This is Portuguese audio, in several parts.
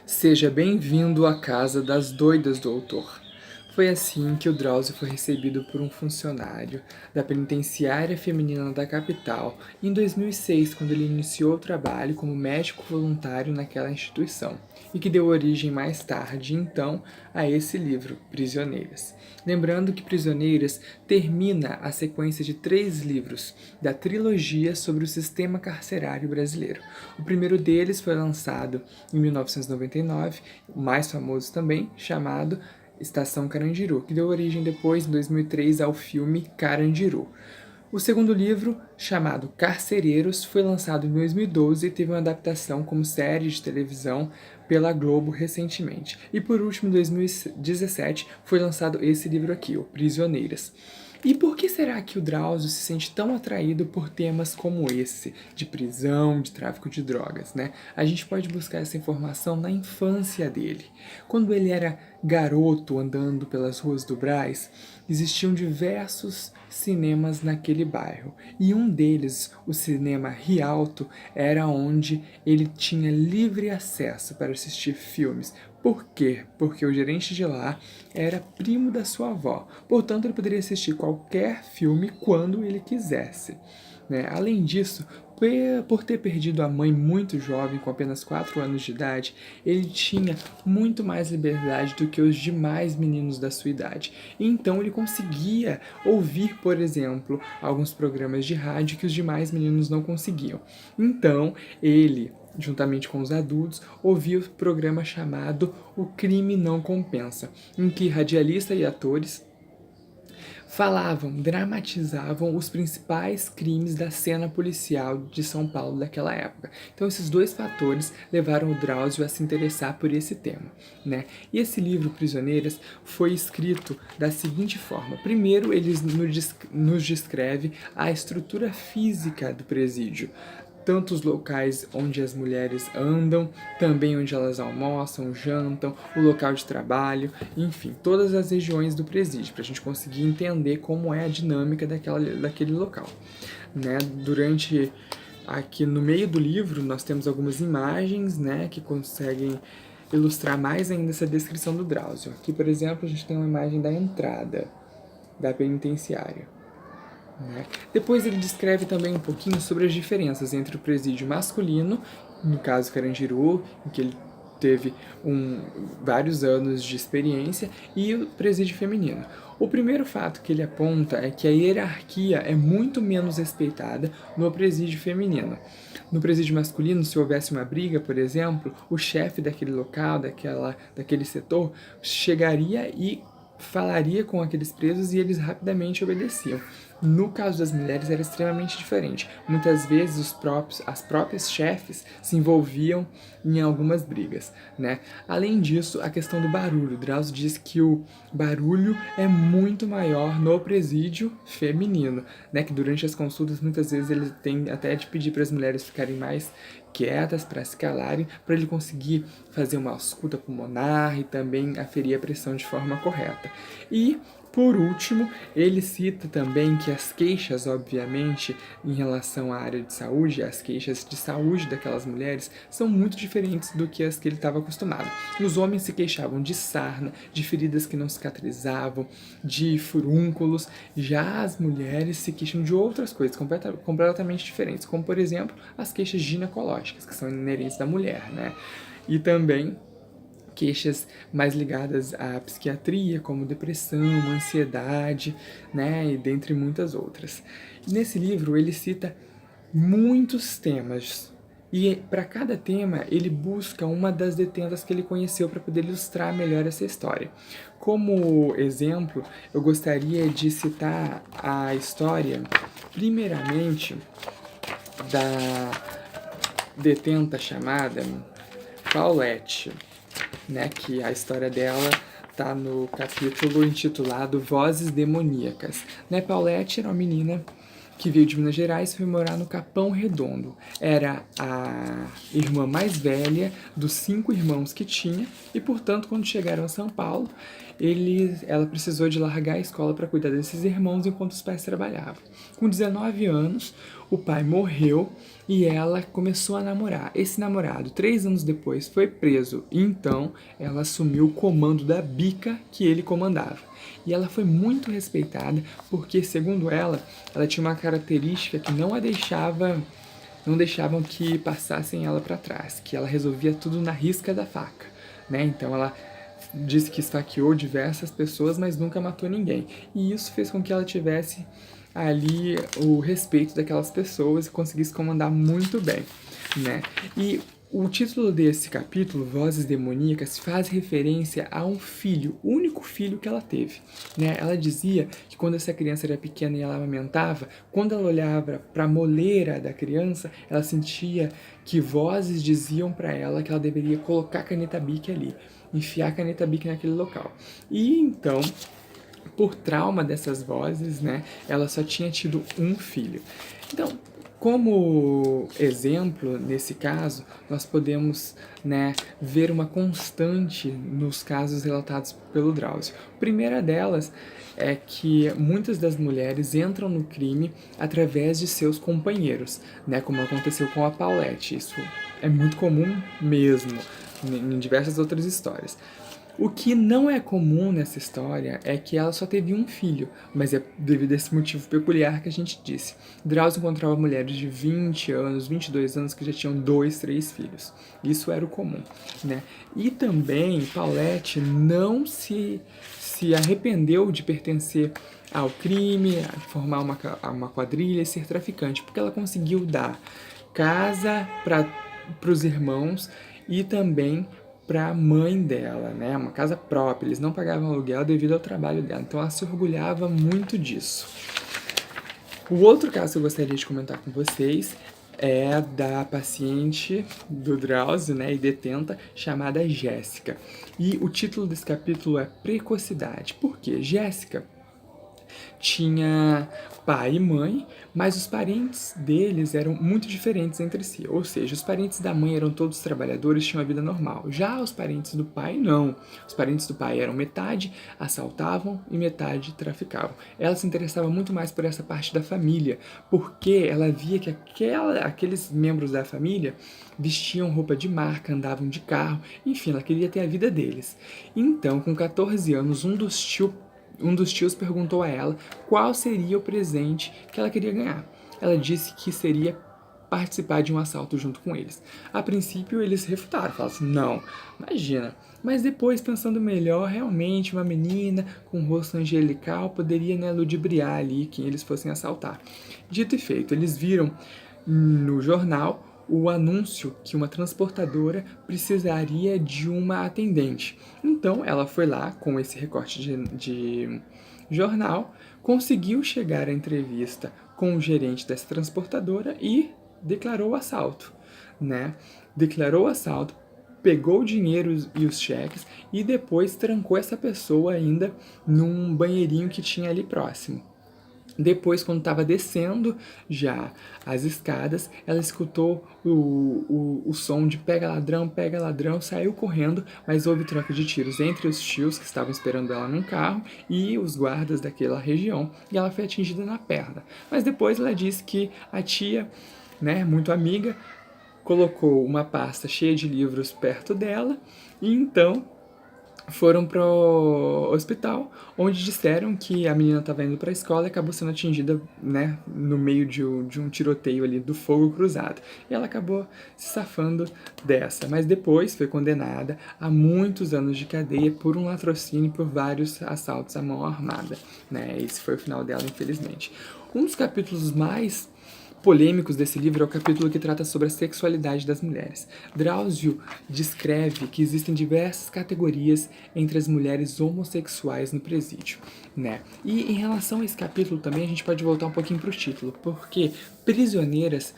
Seja bem-vindo à casa das doidas do autor. Foi assim que o Drauzio foi recebido por um funcionário da penitenciária feminina da capital em 2006, quando ele iniciou o trabalho como médico voluntário naquela instituição, e que deu origem mais tarde, então, a esse livro, Prisioneiras. Lembrando que Prisioneiras termina a sequência de 3 livros da trilogia sobre o sistema carcerário brasileiro. O primeiro deles foi lançado em 1999, o mais famoso também, chamado Estação Carandiru, que deu origem depois, em 2003, ao filme Carandiru. O segundo livro, chamado Carcereiros, foi lançado em 2012 e teve uma adaptação como série de televisão pela Globo recentemente. E por último, em 2017, foi lançado esse livro aqui, o Prisioneiras. E por que será que o Drauzio se sente tão atraído por temas como esse, de prisão, de tráfico de drogas, né? A gente pode buscar essa informação na infância dele. Quando ele era garoto andando pelas ruas do Brás, existiam diversos cinemas naquele bairro. E um deles, o cinema Rialto, era onde ele tinha livre acesso para assistir filmes. Por quê? Porque o gerente de lá era primo da sua avó. Portanto, ele poderia assistir qualquer filme quando ele quisesse, né? Além disso, por ter perdido a mãe muito jovem, com apenas 4 anos de idade, ele tinha muito mais liberdade do que os demais meninos da sua idade. Então ele conseguia ouvir, por exemplo, alguns programas de rádio que os demais meninos não conseguiam. Então ele, juntamente com os adultos, ouvia o programa chamado O Crime Não Compensa, em que radialistas e atores falavam, dramatizavam os principais crimes da cena policial de São Paulo daquela época. Então esses dois fatores levaram o Drauzio a se interessar por esse tema, né? E esse livro, Prisioneiras, foi escrito da seguinte forma. Primeiro, ele nos descreve a estrutura física do presídio, tanto os locais onde as mulheres andam, também onde elas almoçam, jantam, o local de trabalho, enfim, todas as regiões do presídio, para a gente conseguir entender como é a dinâmica daquele local, né? Durante aqui no meio do livro nós temos algumas imagens, né, que conseguem ilustrar mais ainda essa descrição do Drauzio. Aqui, por exemplo, a gente tem uma imagem da entrada da penitenciária, né? Depois ele descreve também um pouquinho sobre as diferenças entre o presídio masculino, no caso Carandiru, em que ele teve vários anos de experiência, e o presídio feminino. O primeiro fato que ele aponta é que a hierarquia é muito menos respeitada no presídio feminino. No presídio masculino, se houvesse uma briga, por exemplo, o chefe daquele local, daquele setor, chegaria e falaria com aqueles presos e eles rapidamente obedeciam. No caso das mulheres era extremamente diferente. Muitas vezes as próprias chefes se envolviam em algumas brigas, né? Além disso, a questão do barulho. Drauzio diz que o barulho é muito maior no presídio feminino, né? Que durante as consultas muitas vezes ele tem até de pedir para as mulheres ficarem mais quietas para se calarem, para ele conseguir fazer uma ausculta pulmonar e também aferir a pressão de forma correta. E por último, ele cita também que as queixas, obviamente, em relação à área de saúde, as queixas de saúde daquelas mulheres, são muito diferentes do que as que ele estava acostumado. Os homens se queixavam de sarna, de feridas que não cicatrizavam, de furúnculos, já as mulheres se queixam de outras coisas completamente diferentes, como, por exemplo, as queixas ginecológicas, que são inerentes da mulher, né? E também queixas mais ligadas à psiquiatria, como depressão, ansiedade, né, e dentre muitas outras. E nesse livro ele cita muitos temas, e para cada tema ele busca uma das detentas que ele conheceu para poder ilustrar melhor essa história. Como exemplo, eu gostaria de citar a história, primeiramente, da detenta chamada Paulette, né, que a história dela tá no capítulo intitulado Vozes Demoníacas. Né, Paulette era uma menina que veio de Minas Gerais e foi morar no Capão Redondo. Era a irmã mais velha dos 5 irmãos que tinha e, portanto, quando chegaram a São Paulo, ela precisou de largar a escola para cuidar desses irmãos enquanto os pais trabalhavam. Com 19 anos, o pai morreu e ela começou a namorar. Esse namorado, 3 anos depois, foi preso. Então, ela assumiu o comando da bica que ele comandava. E ela foi muito respeitada porque, segundo ela, ela tinha uma característica que não deixavam que passassem ela para trás, que ela resolvia tudo na risca da faca, né? Então ela disse que esfaqueou diversas pessoas, mas nunca matou ninguém. E isso fez com que ela tivesse ali o respeito daquelas pessoas e conseguisse comandar muito bem, né? E o título desse capítulo, Vozes Demoníacas, faz referência a um filho, o único filho que ela teve, né? Ela dizia que quando essa criança era pequena e ela amamentava, quando ela olhava para a moleira da criança, ela sentia que vozes diziam para ela que ela deveria colocar a caneta Bic ali, enfiar a caneta Bic naquele local. E então, por trauma dessas vozes, né, ela só tinha tido um filho. Então, como exemplo, nesse caso, nós podemos, né, ver uma constante nos casos relatados pelo Drauzio. A primeira delas é que muitas das mulheres entram no crime através de seus companheiros, né, como aconteceu com a Paulette. Isso é muito comum mesmo, em diversas outras histórias. O que não é comum nessa história é que ela só teve um filho, mas é devido a esse motivo peculiar que a gente disse. Drauzio encontrava mulheres de 20 anos, 22 anos que já tinham 2, 3 filhos. Isso era o comum, né? E também Paulette não se arrependeu de pertencer ao crime, a formar uma quadrilha e ser traficante, porque ela conseguiu dar casa para os irmãos e também para a mãe dela, né? Uma casa própria. Eles não pagavam aluguel devido ao trabalho dela. Então ela se orgulhava muito disso. O outro caso que eu gostaria de comentar com vocês é da paciente do Drauzio, né, e detenta, chamada Jéssica. E o título desse capítulo é Precocidade. Por quê? Jéssica tinha pai e mãe, mas os parentes deles eram muito diferentes entre si. Ou seja, os parentes da mãe eram todos trabalhadores, tinham uma vida normal. Já os parentes do pai, não. Os parentes do pai eram metade assaltavam e metade traficavam. Ela se interessava muito mais por essa parte da família, porque ela via que aqueles membros da família vestiam roupa de marca, andavam de carro, enfim, ela queria ter a vida deles. Então, com 14 anos, um dos tios perguntou a ela qual seria o presente que ela queria ganhar. Ela disse que seria participar de um assalto junto com eles. A princípio, eles refutaram, falaram assim, não, imagina. Mas depois, pensando melhor, realmente uma menina com um rosto angelical poderia, né, ludibriar ali quem eles fossem assaltar. Dito e feito, eles viram no jornal o anúncio que uma transportadora precisaria de uma atendente. Então ela foi lá com esse recorte de jornal, conseguiu chegar à entrevista com o gerente dessa transportadora e declarou o assalto, né? Declarou o assalto, pegou o dinheiro e os cheques e depois trancou essa pessoa ainda num banheirinho que tinha ali próximo. Depois, quando estava descendo já as escadas, ela escutou o som de pega ladrão, saiu correndo, mas houve troca de tiros entre os tios que estavam esperando ela num carro e os guardas daquela região, e ela foi atingida na perna. Mas depois ela disse que a tia, né, muito amiga, colocou uma pasta cheia de livros perto dela, e então foram pro hospital, onde disseram que a menina estava indo para a escola e acabou sendo atingida, né, no meio de um tiroteio ali do fogo cruzado. E ela acabou se safando dessa, mas depois foi condenada a muitos anos de cadeia por um latrocínio e por vários assaltos à mão armada, né? Esse foi o final dela, infelizmente. Um dos capítulos mais polêmicos desse livro é o capítulo que trata sobre a sexualidade das mulheres. Drauzio descreve que existem diversas categorias entre as mulheres homossexuais no presídio, né? E em relação a esse capítulo também a gente pode voltar um pouquinho para o título, porque Prisioneiras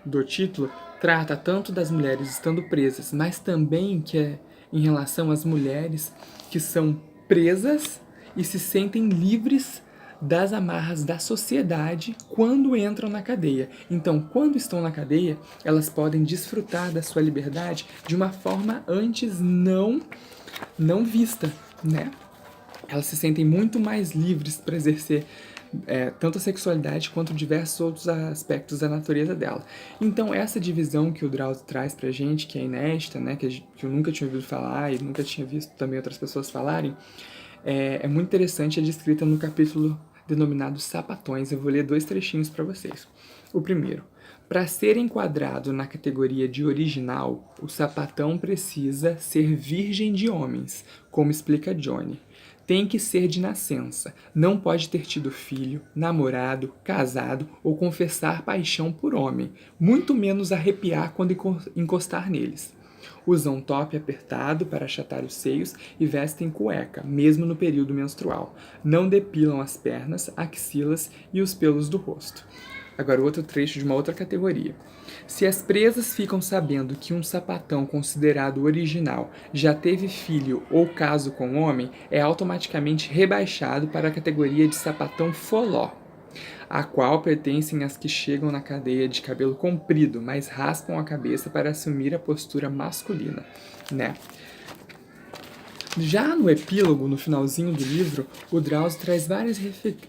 do título trata tanto das mulheres estando presas, mas também que é em relação às mulheres que são presas e se sentem livres das amarras da sociedade quando entram na cadeia. Então, quando estão na cadeia, elas podem desfrutar da sua liberdade de uma forma antes não vista, né? Elas se sentem muito mais livres para exercer tanto a sexualidade quanto diversos outros aspectos da natureza dela. Então, essa divisão que o Drauzio traz pra gente, que é inédita, né, que eu nunca tinha ouvido falar e nunca tinha visto também outras pessoas falarem, é muito interessante, é descrita no capítulo denominado Sapatões. Eu vou ler 2 trechinhos para vocês. O primeiro: para ser enquadrado na categoria de original, o sapatão precisa ser virgem de homens, como explica Johnny. Tem que ser de nascença, não pode ter tido filho, namorado, casado ou confessar paixão por homem, muito menos arrepiar quando encostar neles. Usam top apertado para achatar os seios e vestem cueca, mesmo no período menstrual. Não depilam as pernas, axilas e os pelos do rosto. Agora, outro trecho de uma outra categoria. Se as presas ficam sabendo que um sapatão considerado original já teve filho ou caso com homem, é automaticamente rebaixado para a categoria de sapatão foló, a qual pertencem as que chegam na cadeia de cabelo comprido, mas raspam a cabeça para assumir a postura masculina, né? Já no epílogo, no finalzinho do livro, o Drauzio traz várias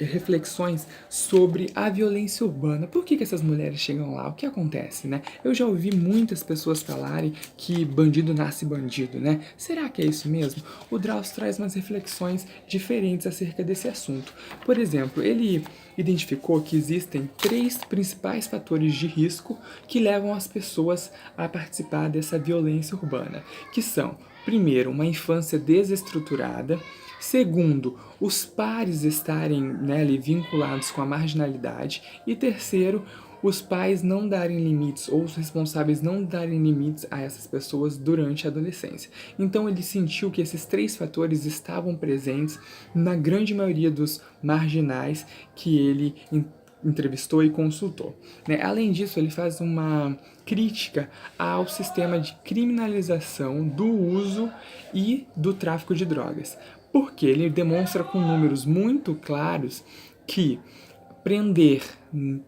reflexões sobre a violência urbana. Por que essas mulheres chegam lá? O que acontece, né? Eu já ouvi muitas pessoas falarem que bandido nasce bandido, né? Será que é isso mesmo? O Drauzio traz umas reflexões diferentes acerca desse assunto. Por exemplo, ele identificou que existem 3 principais fatores de risco que levam as pessoas a participar dessa violência urbana, que são: primeiro, uma infância desestruturada. Segundo, os pares estarem, né, ali vinculados com a marginalidade. E terceiro, os pais não darem limites, ou os responsáveis não darem limites a essas pessoas durante a adolescência. Então ele sentiu que esses 3 fatores estavam presentes na grande maioria dos marginais que ele entrevistou e consultou, né? Além disso, ele faz uma crítica ao sistema de criminalização do uso e do tráfico de drogas, porque ele demonstra com números muito claros que prender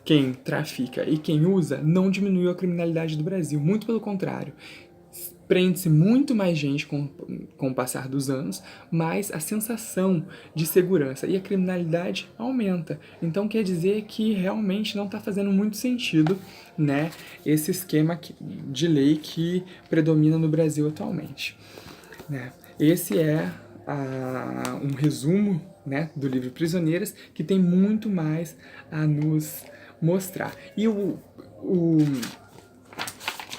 quem trafica e quem usa não diminuiu a criminalidade do Brasil, muito pelo contrário. Prende-se muito mais gente com o passar dos anos, mas a sensação de segurança e a criminalidade aumenta. Então quer dizer que realmente não está fazendo muito sentido, né, esse esquema de lei que predomina no Brasil atualmente, né? Esse é um resumo, né, do livro Prisioneiras, que tem muito mais a nos mostrar. E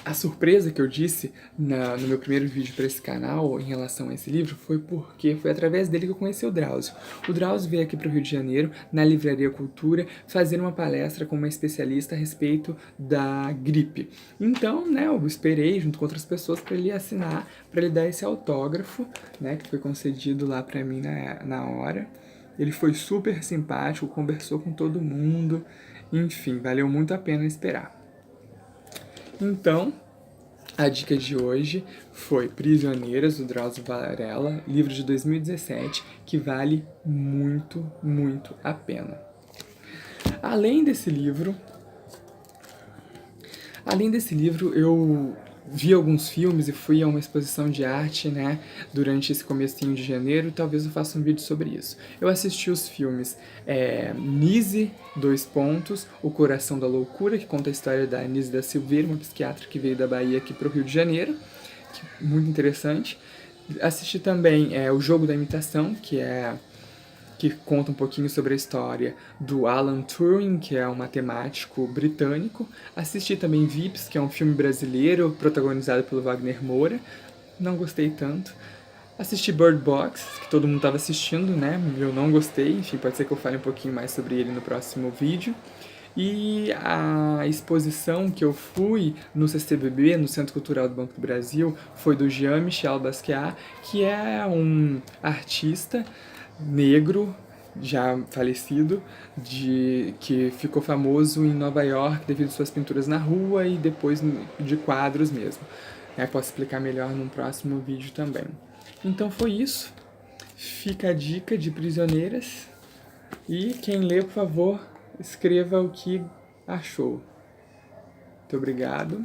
a surpresa que eu disse no meu primeiro vídeo para esse canal em relação a esse livro foi porque foi através dele que eu conheci o Drauzio. O Drauzio veio aqui para o Rio de Janeiro, na Livraria Cultura, fazer uma palestra com uma especialista a respeito da gripe. Então, né, eu esperei junto com outras pessoas para ele assinar, para ele dar esse autógrafo, né, que foi concedido lá para mim na hora. Ele foi super simpático, conversou com todo mundo, enfim, valeu muito a pena esperar. Então, a dica de hoje foi Prisioneiras, do Drauzio Varela, livro de 2017, que vale muito, muito a pena. Além desse livro, eu vi alguns filmes e fui a uma exposição de arte, né, durante esse comecinho de janeiro. Talvez eu faça um vídeo sobre isso. Eu assisti os filmes Nise, O Coração da Loucura, que conta a história da Nise da Silveira, uma psiquiatra que veio da Bahia aqui para o Rio de Janeiro, muito interessante. Assisti também O Jogo da Imitação, que conta um pouquinho sobre a história do Alan Turing, que é um matemático britânico. Assisti também Vips, que é um filme brasileiro protagonizado pelo Wagner Moura. Não gostei tanto. Assisti Bird Box, que todo mundo estava assistindo, né? Eu não gostei, enfim, pode ser que eu fale um pouquinho mais sobre ele no próximo vídeo. E a exposição que eu fui no CCBB, no Centro Cultural do Banco do Brasil, foi do Jean-Michel Basquiat, que é um artista negro, já falecido, que ficou famoso em Nova York devido às suas pinturas na rua e depois de quadros mesmo. Posso explicar melhor num próximo vídeo também. Então foi isso. Fica a dica de Prisioneiras. E quem lê, por favor, escreva o que achou. Muito obrigado.